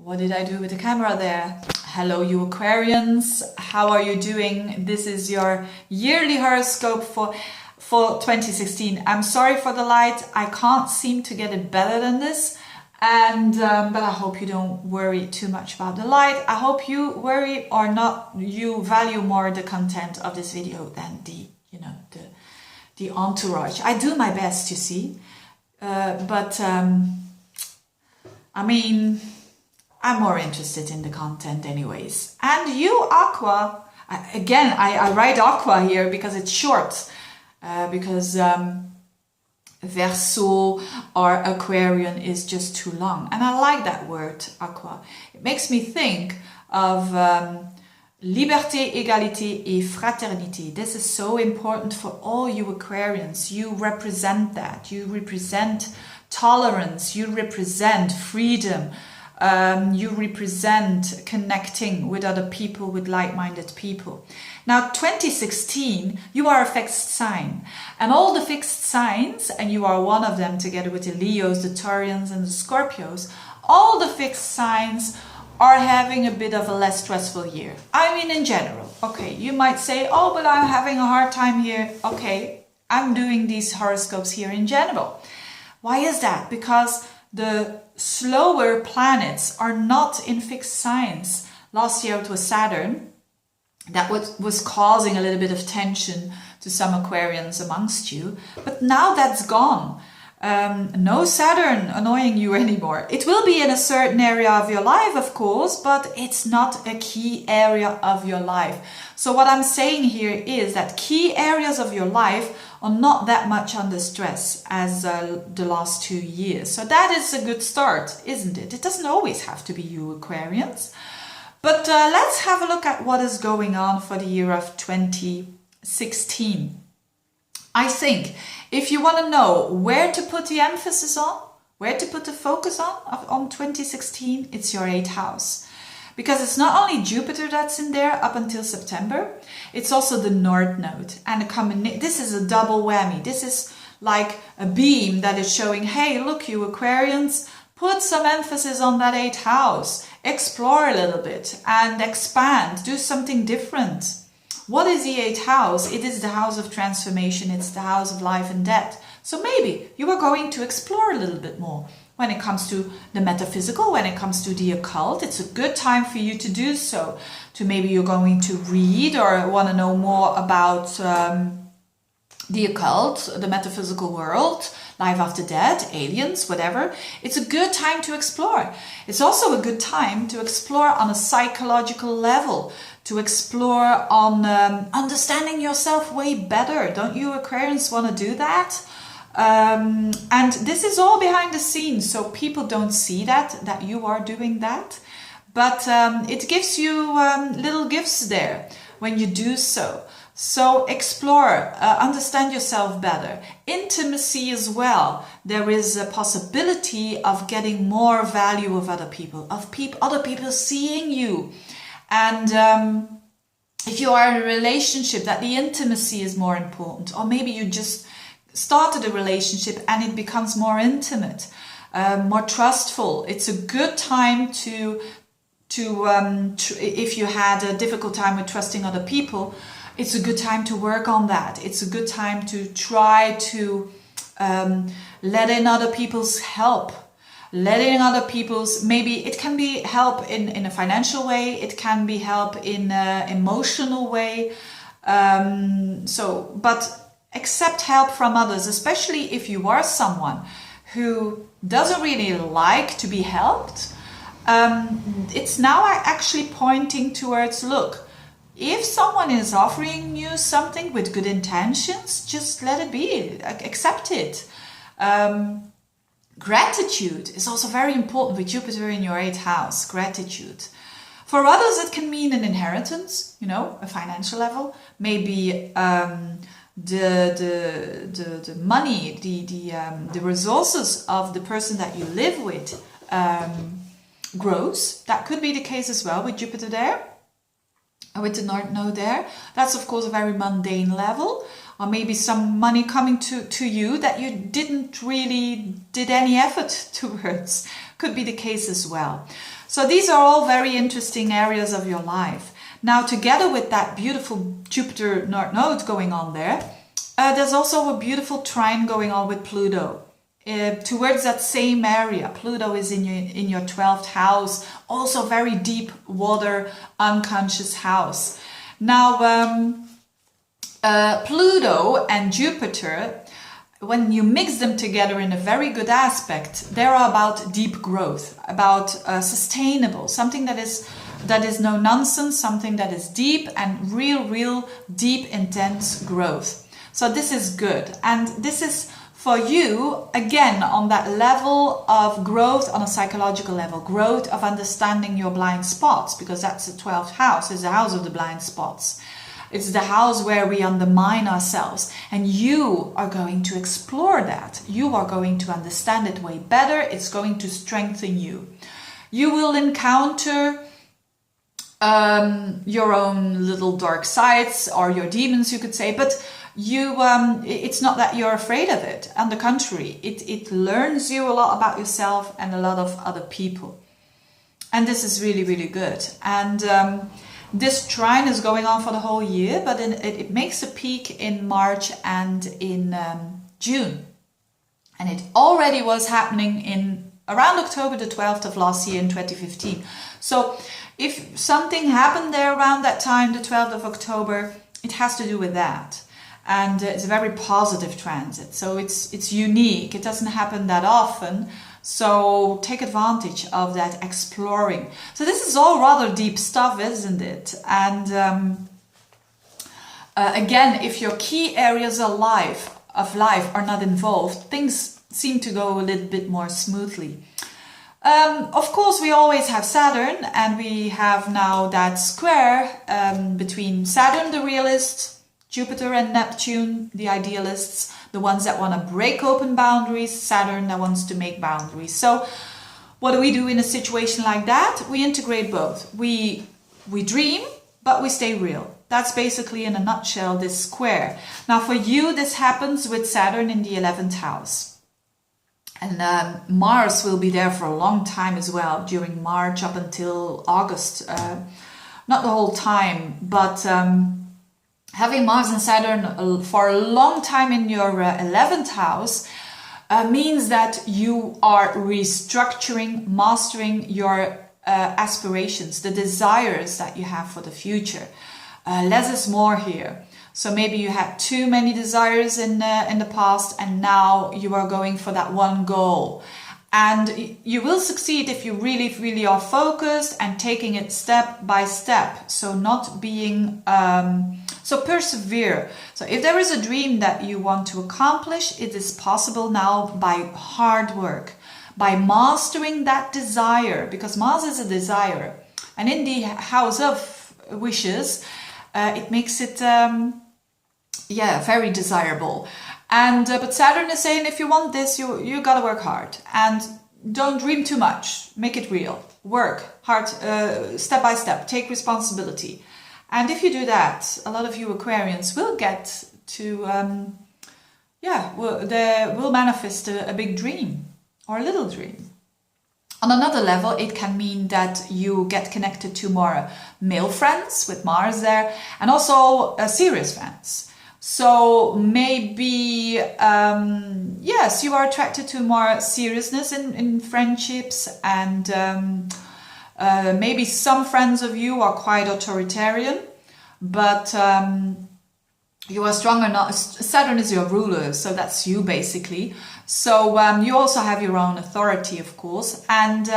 What did I do with the camera there? Hello, you Aquarians. How are you doing? This is your yearly horoscope for 2016. I'm sorry for the light. I can't seem to get it better than this. And but I hope you don't worry too much about the light. I hope you worry or not. You value more the content of this video than the entourage. I do my best, you see, but I mean, I'm more interested in the content anyways. And you, Aqua, I write Aqua here because it's short, because Verseau or Aquarian is just too long. And I like that word, Aqua. It makes me think of liberté, égalité et fraternité. This is so important for all you Aquarians. You represent that. You represent tolerance. You represent freedom. You represent connecting with other people, with like-minded people. Now, 2016, you are a fixed sign. And all the fixed signs, and you are one of them together with the Leos, the Taurians and the Scorpios, all the fixed signs are having a bit of a less stressful year. I mean, in general. Okay, you might say, oh, but I'm having a hard time here. Okay, I'm doing these horoscopes here in general. Why is that? Because the slower planets are not in fixed signs. Last year it was Saturn that was causing a little bit of tension to some Aquarians amongst you, but now that's gone. No Saturn annoying you anymore. It will be in a certain area of your life, of course, but it's not a key area of your life. So what I'm saying here is that key areas of your life are not that much under stress as the last 2 years. So that is a good start, isn't it? It doesn't always have to be you Aquarians. But let's have a look at what is going on for the year of 2016. I think if you want to know where to put the emphasis on, where to put the focus on 2016, it's your 8th house. Because it's not only Jupiter that's in there up until September, it's also the North Node. And this is a double whammy. This is like a beam that is showing, hey, look, you Aquarians, put some emphasis on that 8th house. Explore a little bit and expand. Do something different. What is the 8th house? It is the house of transformation. It's the house of life and death. So maybe you are going to explore a little bit more. When it comes to the metaphysical, when it comes to the occult, it's a good time for you to do so. To maybe you're going to read or want to know more about the occult, the metaphysical world, life after death, aliens, whatever. It's a good time to explore. It's also a good time to explore on a psychological level, to explore on understanding yourself way better. Don't you Aquarians want to do that? And this is all behind the scenes, so people don't see that you are doing that. But it gives you little gifts there when you do so. So explore, understand yourself better. Intimacy as well. There is a possibility of getting more value of other people, other people seeing you. And if you are in a relationship, that the intimacy is more important. Or maybe you just started a relationship and it becomes more intimate, more trustful. It's a good time to if you had a difficult time with trusting other people, it's a good time to work on that. It's a good time to try to let in other people's help. Letting other people's, maybe it can be help in a financial way, it can be help in an emotional way. But accept help from others, especially if you are someone who doesn't really like to be helped. It's now actually pointing towards, look, if someone is offering you something with good intentions, just let it be, accept it. Gratitude is also very important with Jupiter in your 8th house, gratitude. For others, it can mean an inheritance, a financial level, maybe the money, the resources of the person that you live with grows. That could be the case as well with Jupiter there, with the North Node there. That's of course a very mundane level. or maybe some money coming to you that you didn't really did any effort towards. Could be the case as well. So these are all very interesting areas of your life. Now, together with that beautiful Jupiter North Node going on there, there's also a beautiful trine going on with Pluto. Towards that same area. Pluto is in your 12th house, also very deep water, unconscious house. Now, Pluto and Jupiter, when you mix them together in a very good aspect, they are about deep growth, about sustainable, something that is no nonsense, something that is deep and real deep, intense growth. So this is good, and this is for you, again, on that level of growth, on a psychological level, growth of understanding your blind spots, because that's the 12th house, is the house of the blind spots. It's the house where we undermine ourselves, and you are going to explore that. You are going to understand it way better. It's going to strengthen you. You will encounter your own little dark sides, or your demons, you could say, but it's not that you're afraid of it. On the contrary, it learns you a lot about yourself and a lot of other people. And this is really good. And this trine is going on for the whole year, but it makes a peak in March and in June. And it already was happening in around October the 12th of last year in 2015. So if something happened there around that time, the 12th of October, it has to do with that. And it's a very positive transit. So it's unique. It doesn't happen that often. So take advantage of that exploring. So this is all rather deep stuff, isn't it? And again, if your key areas of life are not involved, things seem to go a little bit more smoothly. Of course, we always have Saturn, and we have now that square between Saturn, the realist, Jupiter and Neptune, the idealists, the ones that want to break open boundaries, Saturn that wants to make boundaries. So what do we do in a situation like that? We integrate both. We dream, but we stay real. That's basically, in a nutshell, this square. Now for you, this happens with Saturn in the 11th house. And Mars will be there for a long time as well, during March up until August. Not the whole time, but having Mars and Saturn for a long time in your 11th house means that you are restructuring, mastering your aspirations, the desires that you have for the future. Less is more here. So maybe you had too many desires in the past, and now you are going for that one goal. And you will succeed if you really are focused and taking it step by step. So not being, so persevere. So if there is a dream that you want to accomplish, it is possible now by hard work, by mastering that desire, because Mars is a desire. And in the house of wishes, it makes it, very desirable. And but Saturn is saying, if you want this, you gotta work hard, and don't dream too much. Make it real. Work hard, step by step. Take responsibility. And if you do that, a lot of you Aquarians will get to, will manifest a big dream or a little dream. On another level, it can mean that you get connected to more male friends with Mars there, and also serious friends. So maybe, yes, you are attracted to more seriousness in friendships, and maybe some friends of you are quite authoritarian, but you are strong enough. Saturn is your ruler, so that's you basically. So you also have your own authority, of course, and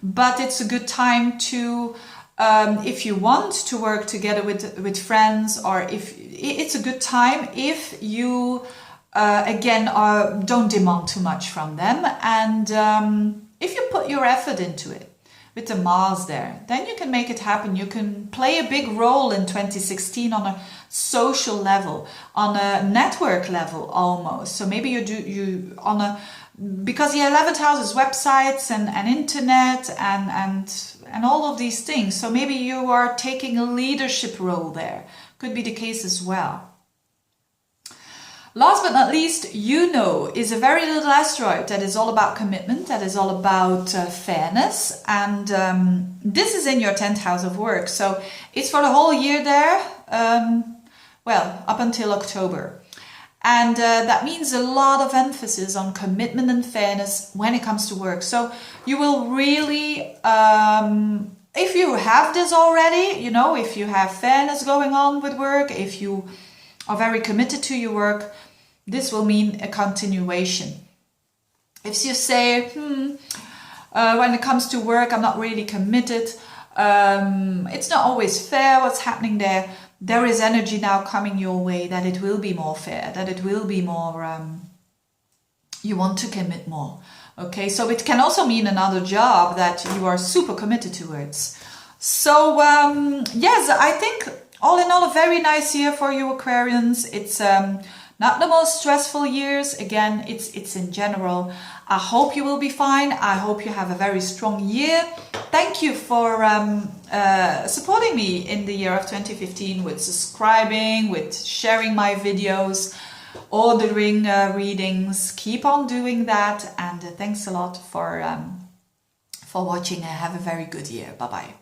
but it's a good time to, if you want to work together with friends, or if it's a good time if you again don't demand too much from them, and if you put your effort into it. With the Mars there, then you can make it happen. You can play a big role in 2016 on a social level, on a network level almost. So maybe because the 11th house is websites and internet and all of these things. So maybe you are taking a leadership role there. Could be the case as well. Last but not least, Juno is a very little asteroid that is all about commitment, that is all about fairness, and this is in your 10th house of work, so it's for the whole year there, well, up until October. And that means a lot of emphasis on commitment and fairness when it comes to work. So you will really, if you have this already, you know, if you have fairness going on with work, if you are very committed to your work, this will mean a continuation. If you say, when it comes to work, I'm not really committed, it's not always fair what's happening there, there is energy now coming your way that it will be more fair, that it will be more, you want to commit more. Okay, so it can also mean another job that you are super committed towards. So yes, I think all in all a very nice year for you Aquarians. It's not the most stressful years. Again, it's in general. I hope you will be fine. I hope you have a very strong year. Thank you for supporting me in the year of 2015 with subscribing, with sharing my videos, ordering readings. Keep on doing that, and thanks a lot for watching. Have a very good year. Bye bye.